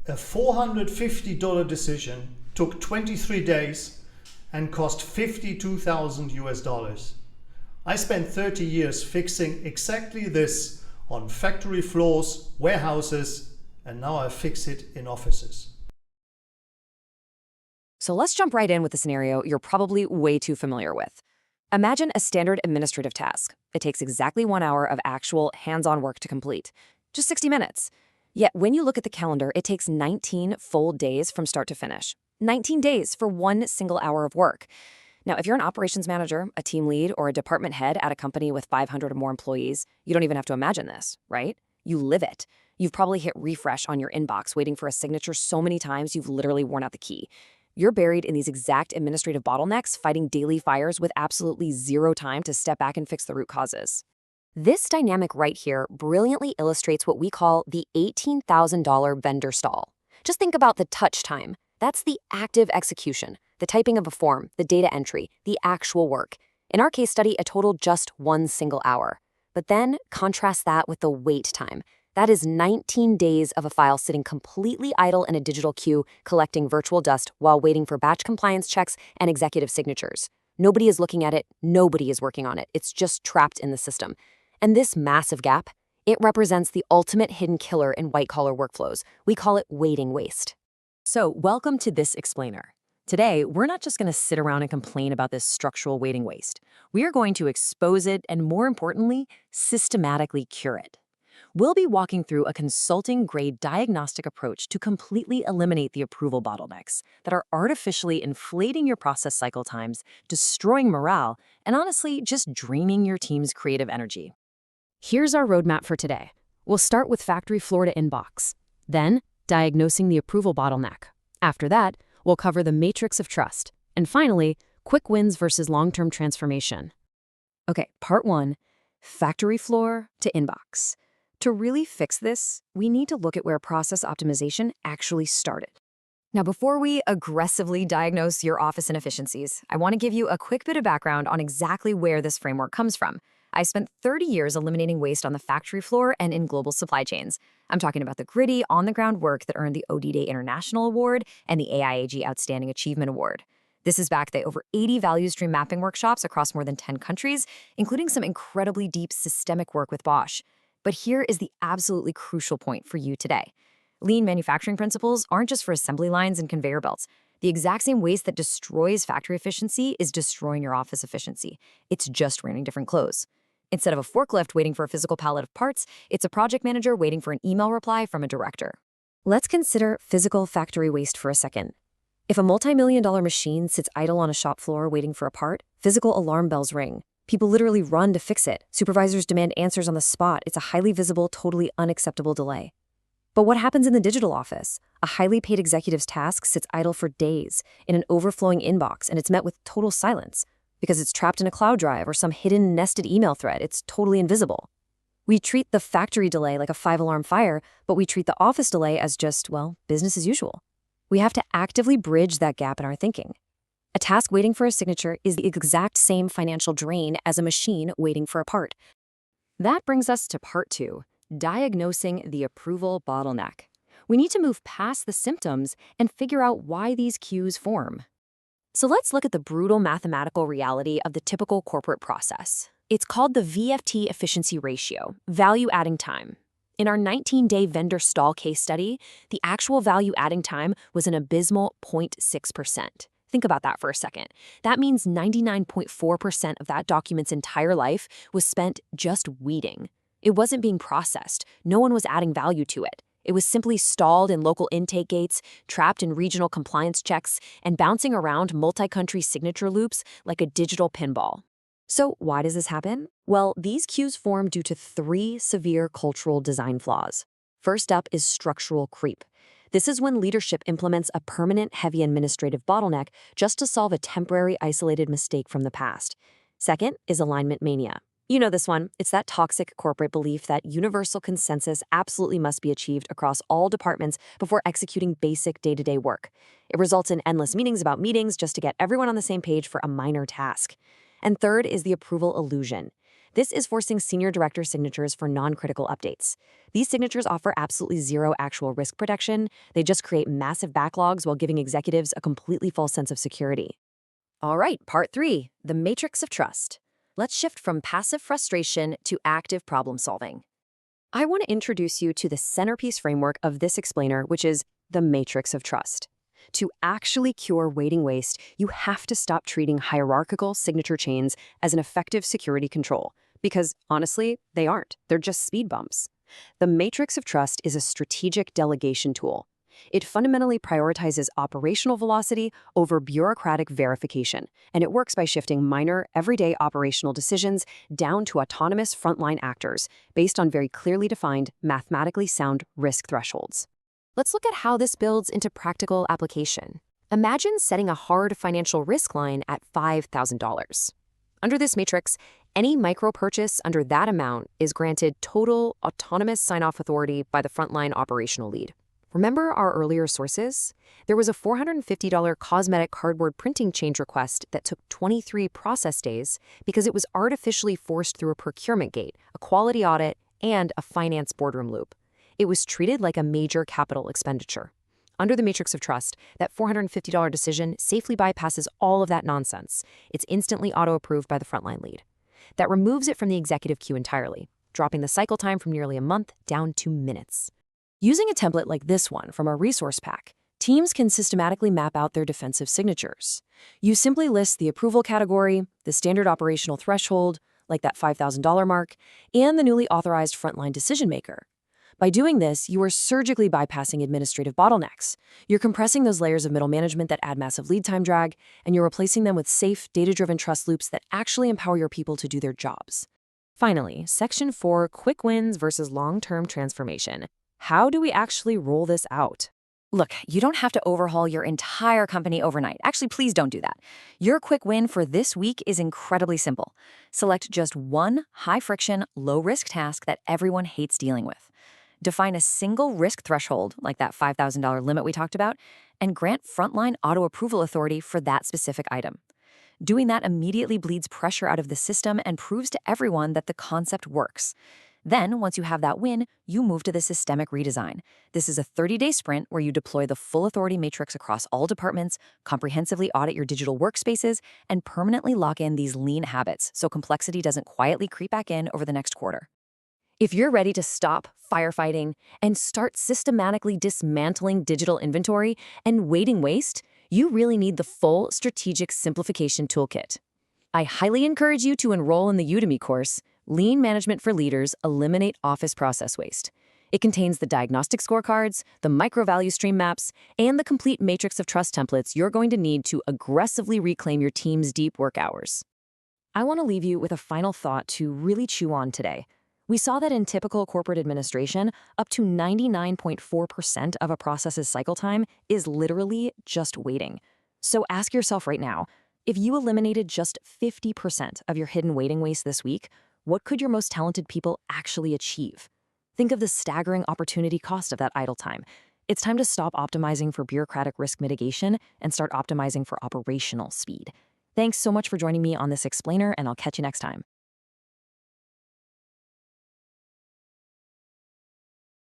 A $450 decision took 23 days and cost 52,000 US dollars. I spent 30 years fixing exactly this on factory floors, warehouses, and now I fix it in offices. So let's jump right in with a scenario you're probably way too familiar with. Imagine a standard administrative task. It takes exactly 1 hour of actual hands-on work to complete, just 60 minutes. Yet when you look at the calendar, it takes 19 full days from start to finish. 19 days for one single hour of work. Now, if you're an operations manager, a team lead, or a department head at a company with 500 or more employees, you don't even have to imagine this, right? You live it. You've probably hit refresh on your inbox waiting for a signature so many times you've literally worn out the key. You're buried in these exact administrative bottlenecks, fighting daily fires with absolutely zero time to step back and fix the root causes. This dynamic right here brilliantly illustrates what we call the $18,000 vendor stall. Just think about the touch time. That's the active execution, the typing of a form, the data entry, the actual work. In our case study, a total just 1 single hour. But then contrast that with the wait time. That is 19 days of a file sitting completely idle in a digital queue, collecting virtual dust while waiting for batch compliance checks and executive signatures. Nobody is looking at it, nobody is working on it. It's just trapped in the system. And this massive gap, it represents the ultimate hidden killer in white-collar workflows. We call it waiting waste. So, welcome to This Explainer. Today, we're not just going to sit around and complain about this structural waiting waste. We are going to expose it and, more importantly, systematically cure it. We'll be walking through a consulting-grade diagnostic approach to completely eliminate the approval bottlenecks that are artificially inflating your process cycle times, destroying morale, and honestly, just draining your team's creative energy. Here's our roadmap for today. We'll start with factory floor to inbox, then diagnosing the approval bottleneck. After that, we'll cover the matrix of trust, and finally, quick wins versus long-term transformation. Okay, part 1, factory floor to inbox. To really fix this, we need to look at where process optimization actually started. Now, before we aggressively diagnose your office inefficiencies, I want to give you a quick bit of background on exactly where this framework comes from. I spent 30 years eliminating waste on the factory floor and in global supply chains. I'm talking about the gritty, on-the-ground work that earned the OD Day International Award and the AIAG Outstanding Achievement Award. This is backed by over 80 value stream mapping workshops across more than 10 countries, including some incredibly deep systemic work with Bosch. But here is the absolutely crucial point for you today. Lean manufacturing principles aren't just for assembly lines and conveyor belts. The exact same waste that destroys factory efficiency is destroying your office efficiency. It's just wearing different clothes. Instead of a forklift waiting for a physical pallet of parts, it's a project manager waiting for an email reply from a director. Let's consider physical factory waste for a second. If a multi-million-dollar machine sits idle on a shop floor waiting for a part, physical alarm bells ring. People literally run to fix it. Supervisors demand answers on the spot. It's a highly visible, totally unacceptable delay. But what happens in the digital office? A highly paid executive's task sits idle for days in an overflowing inbox, and it's met with total silence. Because it's trapped in a cloud drive or some hidden nested email thread, it's totally invisible. We treat the factory delay like a 5-alarm fire, but we treat the office delay as just, well, business as usual. We have to actively bridge that gap in our thinking. A task waiting for a signature is the exact same financial drain as a machine waiting for a part. That brings us to part 2, diagnosing the approval bottleneck. We need to move past the symptoms and figure out why these queues form. So let's look at the brutal mathematical reality of the typical corporate process. It's called the VFT efficiency ratio, value adding time. In our 19-day vendor stall case study, the actual value adding time was an abysmal 0.6%. Think about that for a second. That means 99.4% of that document's entire life was spent just weeding. It wasn't being processed. No one was adding value to it. It was simply stalled in local intake gates, trapped in regional compliance checks, and bouncing around multi-country signature loops like a digital pinball. So why does this happen? Well, these queues form due to 3 severe cultural design flaws. First up is structural creep. This is when leadership implements a permanent heavy administrative bottleneck just to solve a temporary isolated mistake from the past. Second is alignment mania. You know this one. It's that toxic corporate belief that universal consensus absolutely must be achieved across all departments before executing basic day-to-day work. It results in endless meetings about meetings just to get everyone on the same page for a minor task. And third is the approval illusion. This is forcing senior director signatures for non-critical updates. These signatures offer absolutely zero actual risk protection. They just create massive backlogs while giving executives a completely false sense of security. All right, part 3, the matrix of trust. Let's shift from passive frustration to active problem solving. I want to introduce you to the centerpiece framework of this explainer, which is the matrix of trust. To actually cure waiting waste, you have to stop treating hierarchical signature chains as an effective security control, because honestly, they aren't. They're just speed bumps. The matrix of trust is a strategic delegation tool. It fundamentally prioritizes operational velocity over bureaucratic verification, and it works by shifting minor, everyday operational decisions down to autonomous frontline actors based on very clearly defined, mathematically sound risk thresholds. Let's look at how this builds into practical application. Imagine setting a hard financial risk line at $5,000. Under this matrix, any micro purchase under that amount is granted total autonomous sign-off authority by the frontline operational lead. Remember our earlier sources? There was a $450 cosmetic cardboard printing change request that took 23 process days because it was artificially forced through a procurement gate, a quality audit, and a finance boardroom loop. It was treated like a major capital expenditure. Under the matrix of trust, that $450 decision safely bypasses all of that nonsense. It's instantly auto-approved by the frontline lead. That removes it from the executive queue entirely, dropping the cycle time from nearly a month down to minutes. Using a template like this one from our resource pack, teams can systematically map out their defensive signatures. You simply list the approval category, the standard operational threshold, like that $5,000 mark, and the newly authorized frontline decision maker. By doing this, you are surgically bypassing administrative bottlenecks. You're compressing those layers of middle management that add massive lead time drag, and you're replacing them with safe, data-driven trust loops that actually empower your people to do their jobs. Finally, Section 4, quick wins versus long-term transformation. How do we actually roll this out? Look, you don't have to overhaul your entire company overnight. Actually, please don't do that. Your quick win for this week is incredibly simple. Select just one high-friction, low-risk task that everyone hates dealing with. Define a single risk threshold, like that $5,000 limit we talked about, and grant frontline auto-approval authority for that specific item. Doing that immediately bleeds pressure out of the system and proves to everyone that the concept works. Then, once you have that win, you move to the systemic redesign. This is a 30-day sprint where you deploy the full authority matrix across all departments, comprehensively audit your digital workspaces, and permanently lock in these lean habits so complexity doesn't quietly creep back in over the next quarter. If you're ready to stop firefighting and start systematically dismantling digital inventory and waiting waste, you really need the full strategic simplification toolkit. I highly encourage you to enroll in the Udemy course, Lean Management for Leaders: Eliminate Office Process Waste. It contains the diagnostic scorecards, the micro-value stream maps, and the complete matrix of trust templates you're going to need to aggressively reclaim your team's deep work hours. I want to leave you with a final thought to really chew on today. We saw that in typical corporate administration, up to 99.4% of a process's cycle time is literally just waiting. So ask yourself right now, if you eliminated just 50% of your hidden waiting waste this week, what could your most talented people actually achieve? Think of the staggering opportunity cost of that idle time. It's time to stop optimizing for bureaucratic risk mitigation and start optimizing for operational speed. Thanks so much for joining me on this explainer, and I'll catch you next time.